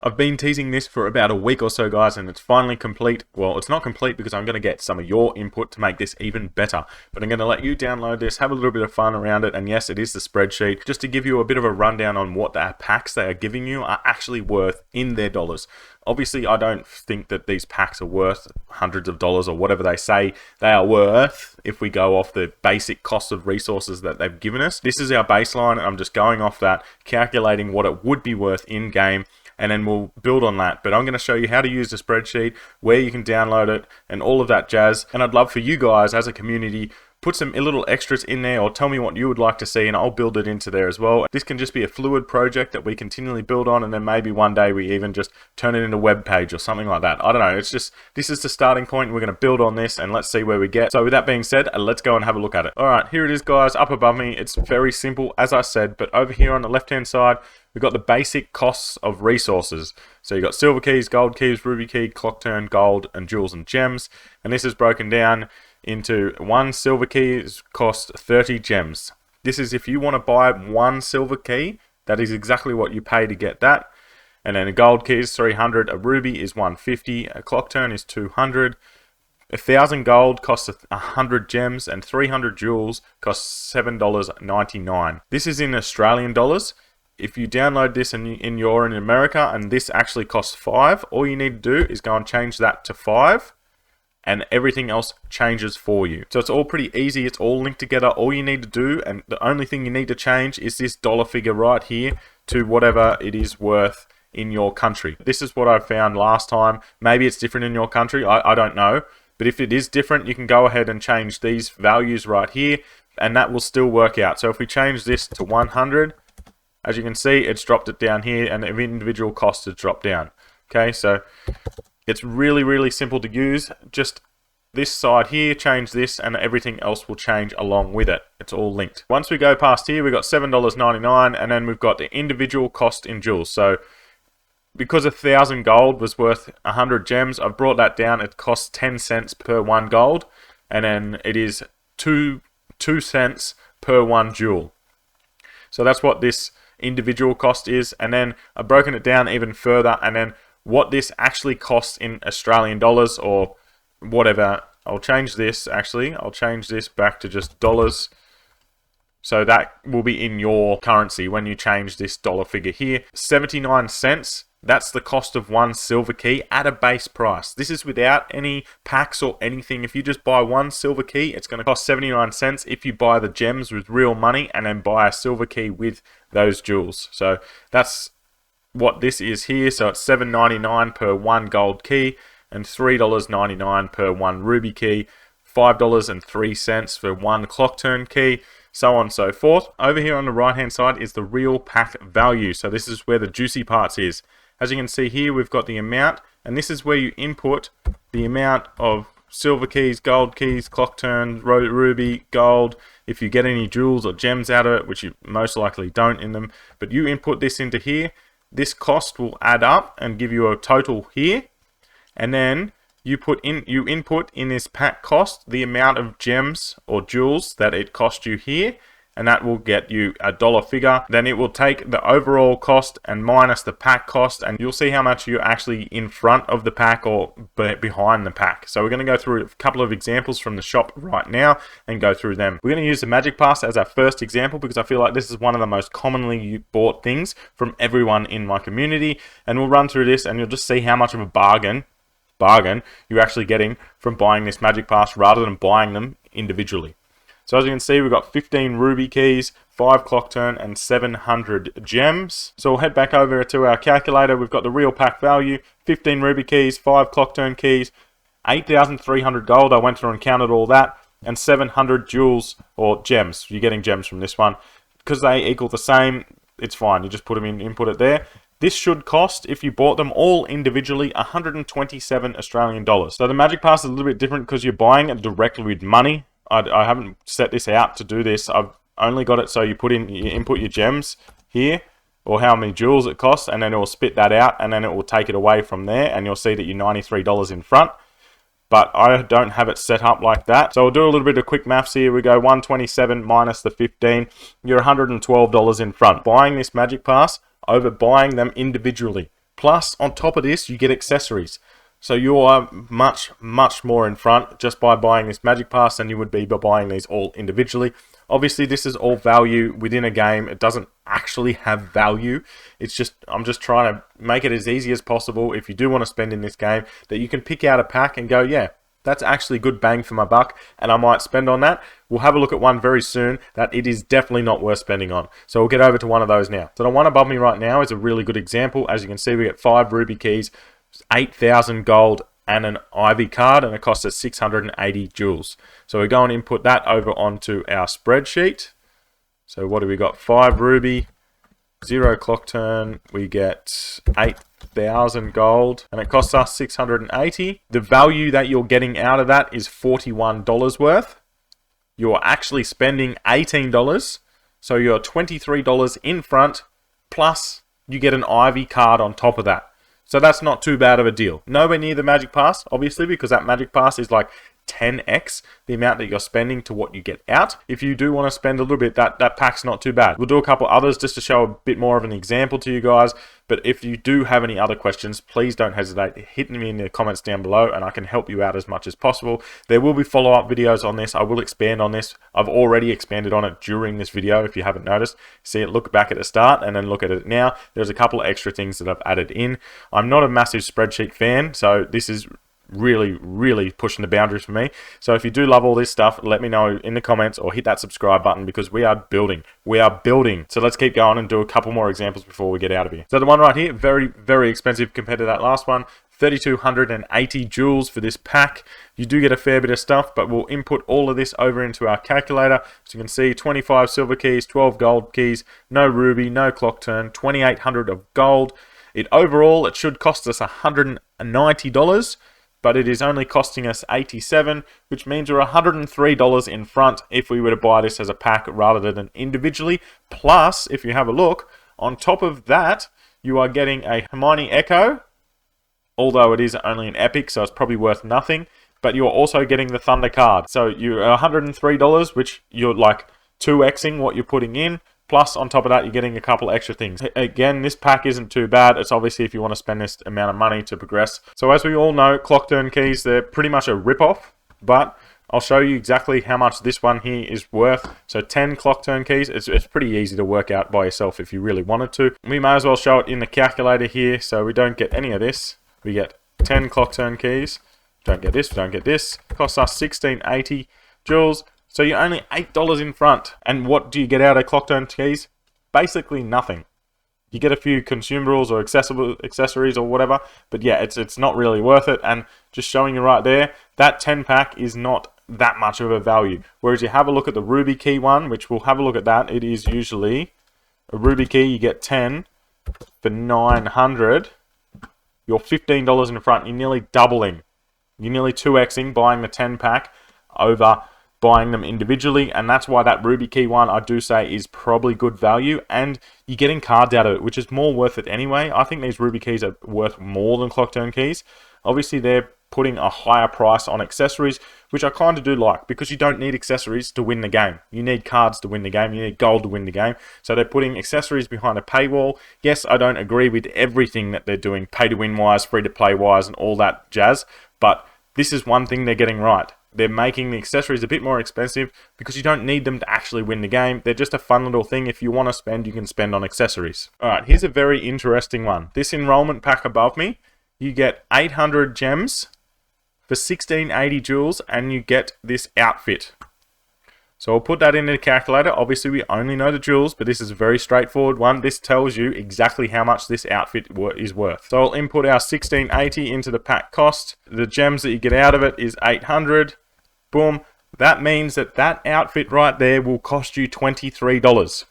I've been teasing this for about a week or so, guys, and it's finally complete. Well, it's not complete because I'm going to get some of your input to make this even better. But I'm going to let you download this, have a little bit of fun around it, and yes, it is the spreadsheet, just to give you a bit of a rundown on what the packs they are giving you are actually worth in their dollars. Obviously, I don't think that these packs are worth hundreds of dollars or whatever they say they are worth if we go off the basic cost of resources that they've given us. This is our baseline, and I'm just going off that, calculating what it would be worth in-game, and then we'll build on that. But I'm going to show you how to use the spreadsheet, where you can download it, and all of that jazz. And I'd love for you guys as a community, put some little extras in there, or tell me what you would like to see, and I'll build it into there as well. This can just be a fluid project that we continually build on, and then maybe one day we even just turn it into a web page or something like that. I don't know. It's just, this is the starting point. We're going to build on this, and let's see where we get. So with that being said, let's go and have a look at it. All right, here it is, guys, up above me. It's very simple, as I said, but over here on the left-hand side, we've got the basic costs of resources. So you've got silver keys, gold keys, ruby key, clock turn, gold, and jewels and gems. And this is broken down into one silver key costs 30 gems. This is if you want to buy one silver key, that is exactly what you pay to get that. And then a gold key is 300, a ruby is 150, a clock turn is 200. 1,000 gold costs 100 gems, and 300 jewels costs $7.99. This is in Australian dollars. If you download this and you're in America and this actually costs 5, all you need to do is go and change that to 5, and everything else changes for you. So it's all pretty easy. It's all linked together. All you need to do, and the only thing you need to change, is this dollar figure right here to whatever it is worth in your country. This is what I found last time. Maybe it's different in your country. I don't know. But if it is different, you can go ahead and change these values right here, and that will still work out. So if we change this to 100, as you can see, it's dropped it down here, and the individual cost has dropped down. Okay, so it's really, really simple to use. Just this side here, change this, and everything else will change along with it. It's all linked. Once we go past here, we've got $7.99, and then we've got the individual cost in jewels. So because 1,000 gold was worth 100 gems, I've brought that down. It costs 10 cents per 1 gold, and then it is 2 cents per 1 jewel. So that's what this individual cost is, and then I've broken it down even further, and then what this actually costs in Australian dollars or whatever. I'll change this, actually. I'll change this back to just dollars. So that will be in your currency when you change this dollar figure here. 79 cents. That's the cost of one silver key at a base price. This is without any packs or anything. If you just buy one silver key, it's going to cost 79 cents if you buy the gems with real money and then buy a silver key with those jewels. So that's what this is here. So it's $7.99 per 1 gold key and $3.99 per 1 ruby key, $5.03 for 1 clock turn key, so on and so forth. Over here on the right hand side is the real pack value. So this is where the juicy parts is. As you can see here, we've got the amount, and this is where you input the amount of silver keys, gold keys, clock turn, ruby, gold. If you get any jewels or gems out of it, which you most likely don't in them, but you input this into here, this cost will add up and give you a total here, and then you input in this pack cost the amount of gems or jewels that it cost you here, and that will get you a dollar figure. Then it will take the overall cost and minus the pack cost, and you'll see how much you're actually in front of the pack or behind the pack. So we're going to go through a couple of examples from the shop right now and go through them. We're going to use the Magic Pass as our first example because I feel like this is one of the most commonly bought things from everyone in my community, and we'll run through this and you'll just see how much of a bargain you're actually getting from buying this Magic Pass rather than buying them individually. So as you can see, we've got 15 ruby keys, 5 clock turn, and 700 gems. So we'll head back over to our calculator. We've got the real pack value, 15 ruby keys, 5 clock turn keys, 8,300 gold. I went through and counted all that, and 700 jewels or gems. You're getting gems from this one. Because they equal the same, it's fine. You just put them in, input it there. This should cost, if you bought them all individually, 127 Australian dollars. So the Magic Pass is a little bit different because you're buying it directly with money. I haven't set this out to do this. I've only got it so you input your gems here, or how many jewels it costs, and then it will spit that out, and then it will take it away from there, and you'll see that you're $93 in front. But I don't have it set up like that. So we'll do a little bit of quick maths here. We go 127 minus the 15. You're $112 in front. Buying this Magic Pass over buying them individually. Plus, on top of this, you get accessories. So you are much, much more in front just by buying this Magic Pass than you would be by buying these all individually. Obviously, this is all value within a game. It doesn't actually have value. It's just, I'm just trying to make it as easy as possible if you do want to spend in this game, that you can pick out a pack and go, yeah, that's actually good bang for my buck, and I might spend on that. We'll have a look at one very soon that it is definitely not worth spending on. So we'll get over to one of those now. So the one above me right now is a really good example. As you can see, we get 5 ruby keys, 8,000 gold, and an Ivy card, and it costs us 680 jewels. So we go and input that over onto our spreadsheet. So what do we got? 5 ruby, 0 clock turn, we get 8,000 gold, and it costs us 680. The value that you're getting out of that is $41 worth. You're actually spending $18, so you're $23 in front, plus you get an Ivy card on top of that. So that's not too bad of a deal. Nowhere near the Magic Pass, obviously, because that Magic Pass is like 10x the amount that you're spending to what you get out. If you do want to spend a little bit, that pack's not too bad. We'll do a couple others just to show a bit more of an example to you guys. But if you do have any other questions, please don't hesitate to hit me in the comments down below, and I can help you out as much as possible. There will be follow-up videos on this. I will expand on this. I've already expanded on it during this video, if you haven't noticed. See it, look back at the start and then look at it now. There's a couple of extra things that I've added in. I'm not a massive spreadsheet fan, so this is really pushing the boundaries for me. So if you do love all this stuff, let me know in the comments or hit that subscribe button, because we are building. So let's keep going and do a couple more examples before we get out of here. So the one right here, very expensive compared to that last one. 3,280 jewels for this pack. You do get a fair bit of stuff, but we'll input all of this over into our calculator. So you can see 25 silver keys, 12 gold keys, no ruby, no clock turn, 2,800 of gold. Overall, it should cost us $190. But it is only costing us $87, which means we're $103 in front if we were to buy this as a pack rather than individually. Plus, if you have a look, on top of that, you are getting a Hermione Echo, although it is only an epic, so it's probably worth nothing. But you're also getting the Thunder card. So you're $103, which you're like 2xing what you're putting in. Plus, on top of that, you're getting a couple extra things. Again, this pack isn't too bad. It's obviously if you want to spend this amount of money to progress. So as we all know, clock turn keys, they're pretty much a rip-off. But I'll show you exactly how much this one here is worth. So 10 clock turn keys. It's pretty easy to work out by yourself if you really wanted to. We may as well show it in the calculator here, so we don't get any of this. We get 10 clock turn keys. Don't get this, don't get this. Costs us 1680 jewels. So you're only $8 in front. And what do you get out of clock turn keys? Basically nothing. You get a few consumables or accessories or whatever. But yeah, it's not really worth it. And just showing you right there, that 10 pack is not that much of a value. Whereas you have a look at the ruby key one, which we'll have a look at that. It is usually a ruby key. You get 10 for 900. You're $15 in front. You're nearly doubling. You're nearly 2xing buying the 10 pack over buying them individually, and that's why that ruby key one I do say is probably good value, and you're getting cards out of it, which is more worth it anyway. I think these ruby keys are worth more than clock turn keys. Obviously they're putting a higher price on accessories, which I kind of do like, because you don't need accessories to win the game. You need cards to win the game. You need gold to win the game. So they're putting accessories behind a paywall. Yes, I don't agree with everything that they're doing pay to win wise, free to play wise, and all that jazz, but this is one thing they're getting right. They're making the accessories a bit more expensive because you don't need them to actually win the game. They're just a fun little thing. If you want to spend, you can spend on accessories. Alright, here's a very interesting one. This enrollment pack above me, you get 800 gems for 1680 jewels, and you get this outfit. So I'll put that in the calculator. Obviously, we only know the jewels, but this is a very straightforward one. This tells you exactly how much this outfit is worth. So I'll input our 1680 into the pack cost. The gems that you get out of it is 800. Boom. That means that that outfit right there will cost you $23.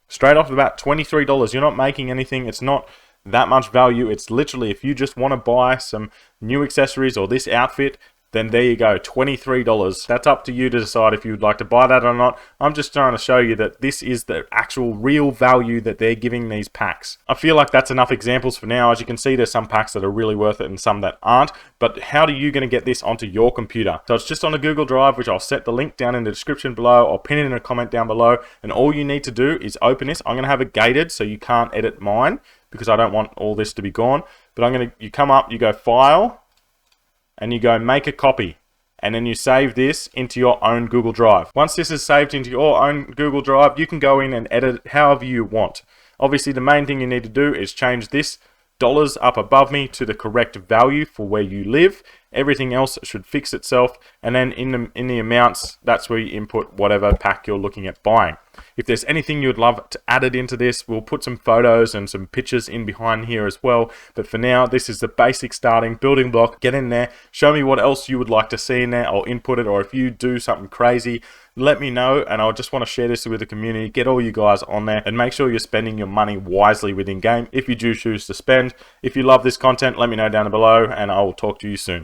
Straight off the bat, $23. You're not making anything. It's not that much value. It's literally, if you just want to buy some new accessories or this outfit, then there you go, $23. That's up to you to decide if you'd like to buy that or not. I'm just trying to show you that this is the actual real value that they're giving these packs. I feel like that's enough examples for now. As you can see, there's some packs that are really worth it and some that aren't. But how are you going to get this onto your computer? So it's just on a Google Drive, which I'll set the link down in the description below. I'll pin it in a comment down below. And all you need to do is open this. I'm going to have it gated so you can't edit mine. because I don't want all this to be gone. But you come up, you go File, and you go Make a Copy. And then you save this into your own Google Drive. Once this is saved into your own Google Drive, you can go in and edit it however you want. Obviously, the main thing you need to do is change this dollars up above me to the correct value for where you live. Everything else should fix itself, and then in the amounts, that's where you input whatever pack you're looking at buying. If there's anything you'd love to add it into this, we'll put some photos and some pictures in behind here as well. But for now, this is the basic starting building block. Get in there, show me what else you would like to see in there. I'll input it, or if you do something crazy, let me know, and I'll just want to share this with the community, get all you guys on there, and make sure you're spending your money wisely within game if you do choose to spend. If you love this content, let me know down below, and I will talk to you soon.